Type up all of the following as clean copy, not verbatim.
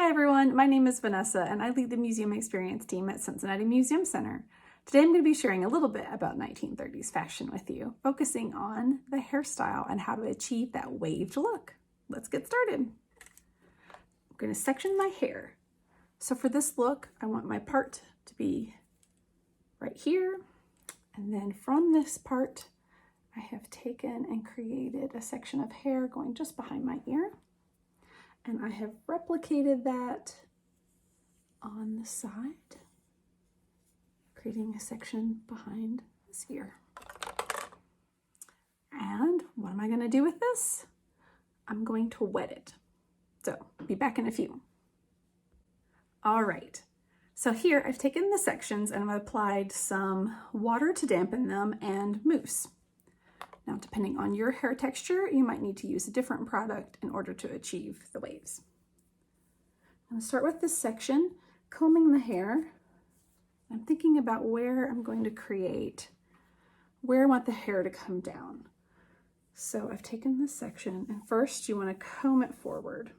Hi everyone, my name is Vanessa and I lead the museum experience team at Cincinnati Museum Center. Today I'm going to be sharing a little bit about 1930s fashion with you, focusing on the hairstyle and how to achieve that waved look. Let's get started. I'm going to section my hair. So for this look, I want my part to be right here. And then from this part, I have taken and created a section of hair going just behind my ear. And I have replicated that on the side, creating a section behind this ear. And what am I going to do with this? I'm going to wet it. So, be back in a few. All right, so here I've taken the sections and I've applied some water to dampen them and mousse. Now, depending on your hair texture, you might need to use a different product in order to achieve the waves. I'm going to start with this section, combing the hair. I'm thinking about where I'm going to create, where I want the hair to come down. So I've taken this section, and first you want to comb it forward.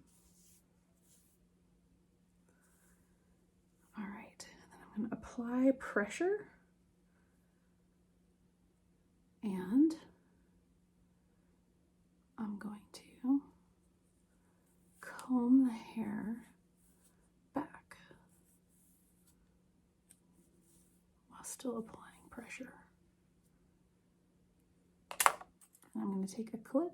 All right, and then I'm going to apply pressure. And I'm going to comb the hair back while still applying pressure. And I'm going to take a clip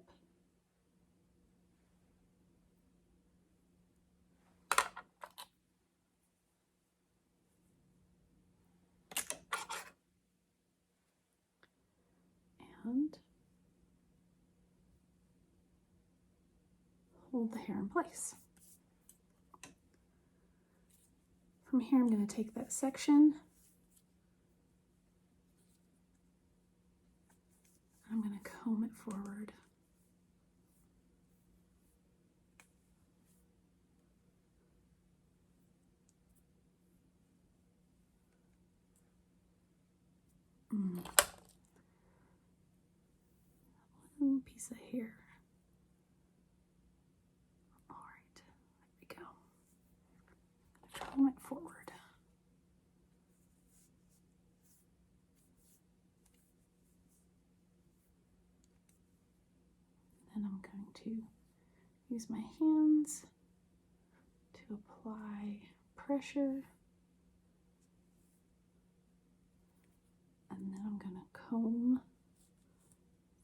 and hold the hair in place. From here, I'm going to take that section. I'm going to comb it forward. Little piece of hair. All right, there we go. Comb it forward. Then I'm going to use my hands to apply pressure. And then I'm going to comb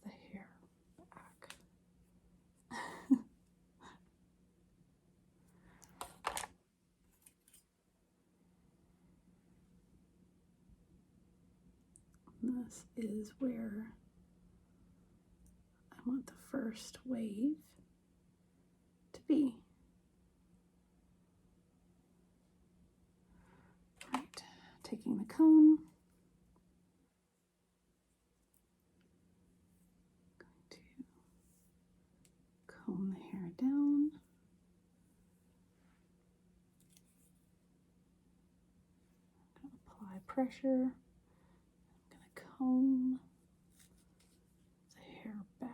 the hair back. This is where I want the first wave to be. Right, taking the comb, going to comb the hair down. I'm going to apply pressure. I'm going to comb the hair back.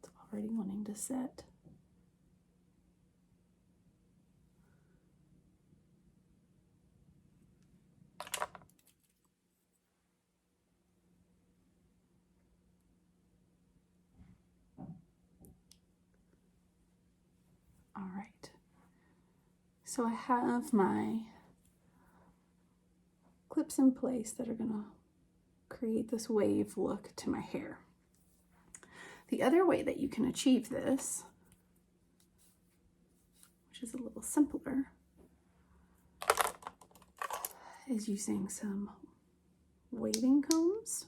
It's already wanting to set. All right, so I have my clips in place that are going to create this wave look to my hair. The other way that you can achieve this, which is a little simpler, is using some waving combs.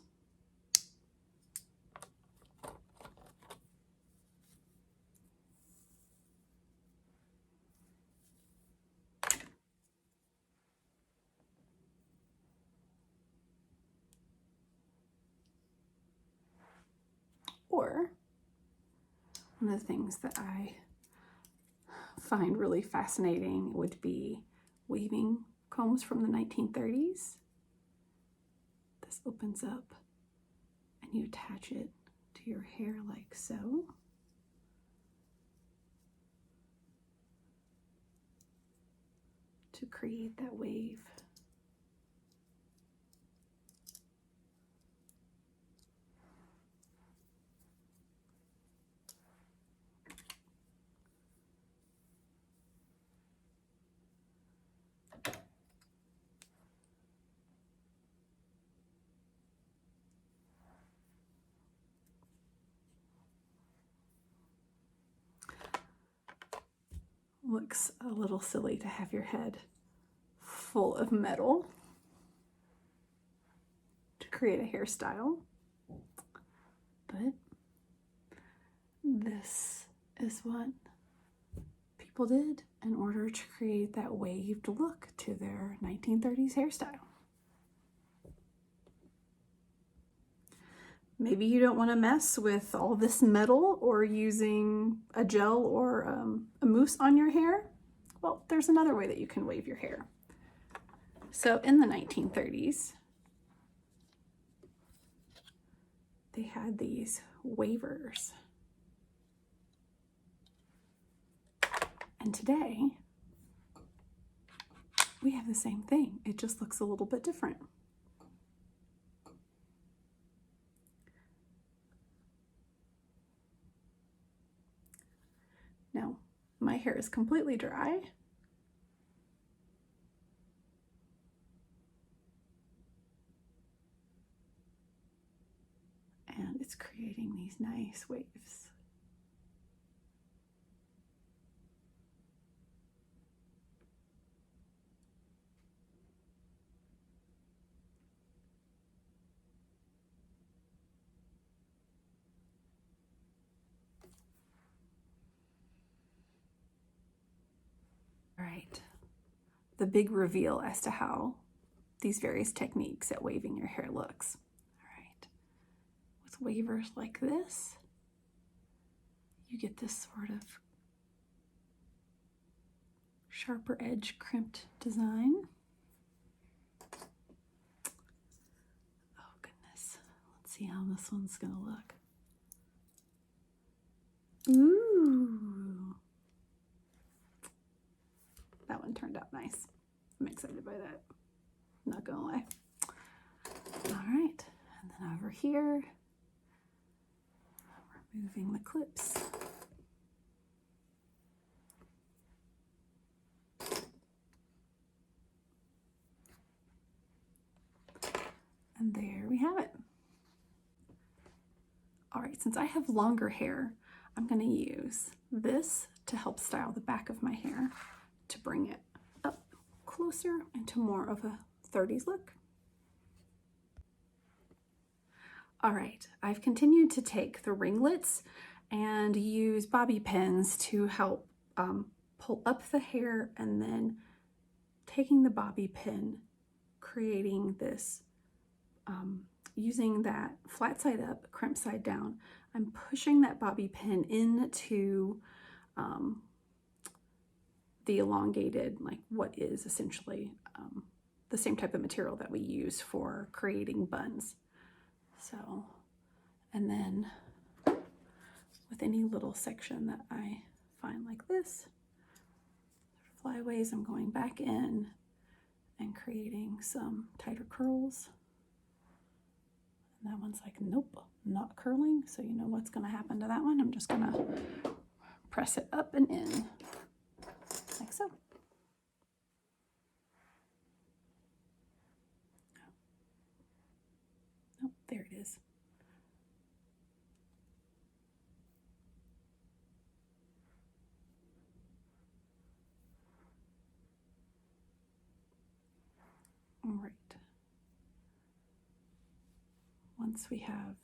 Or one of the things that I find really fascinating would be waving combs from the 1930s. This opens up and you attach it to your hair like so. To create that wave. Looks a little silly to have your head full of metal to create a hairstyle, but this is what people did in order to create that waved look to their 1930s hairstyle. Maybe you don't want to mess with all this metal or using a gel or a mousse on your hair. Well, there's another way that you can wave your hair. So in the 1930s, they had these wavers. And today, we have the same thing. It just looks a little bit different. Now, my hair is completely dry. And it's creating these nice waves. All right, the big reveal as to how these various techniques at waving your hair looks. All right, with wavers like this, you get this sort of sharper edge crimped design. Oh goodness, let's see how this one's gonna look. Ooh, that one turned out nice. I'm excited by that, not gonna lie. All right, and then over here, removing the clips. And there we have it. All right, since I have longer hair, I'm gonna use this to help style the back of my hair to bring it up closer into more of a 30s look. All right, I've continued to take the ringlets and use bobby pins to help pull up the hair, and then taking the bobby pin, creating this, using that flat side up, crimp side down. I'm pushing that bobby pin into the elongated, like what is essentially the same type of material that we use for creating buns. So, and then with any little section that I find like this, flyaways, I'm going back in and creating some tighter curls. And that one's like, nope, not curling. So you know what's gonna happen to that one. I'm just gonna press it up and in, like so. Oh, there it is. All right. Once we have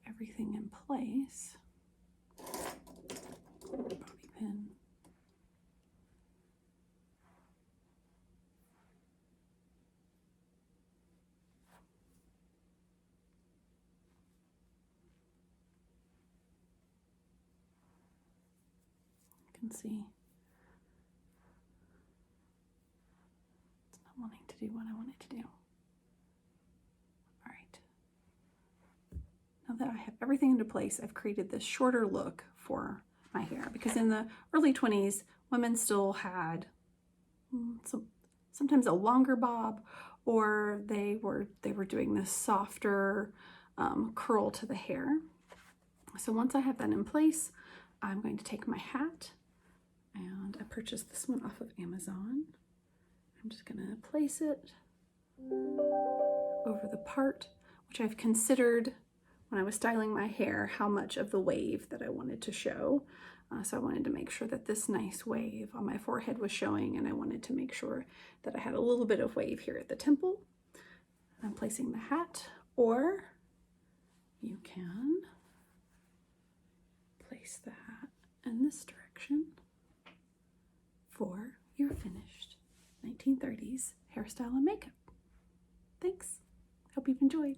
everything in place, bobby pin. can see it's not wanting to do what I want it to do. All right. Now that I have everything into place, I've created this shorter look for my hair, because in the early 20s, women still had sometimes a longer bob, or they were doing this softer curl to the hair. So once I have that in place, I'm going to take my hat, and I purchased this one off of Amazon. I'm just going to place it over the part which I've considered when I was styling my hair how much of the wave that I wanted to show. So I wanted to make sure that this nice wave on my forehead was showing, and I wanted to make sure that I had a little bit of wave here at the temple. I'm placing the hat, or you can place the hat in this direction for your finished 1930s hairstyle and makeup. Thanks. Hope you've enjoyed.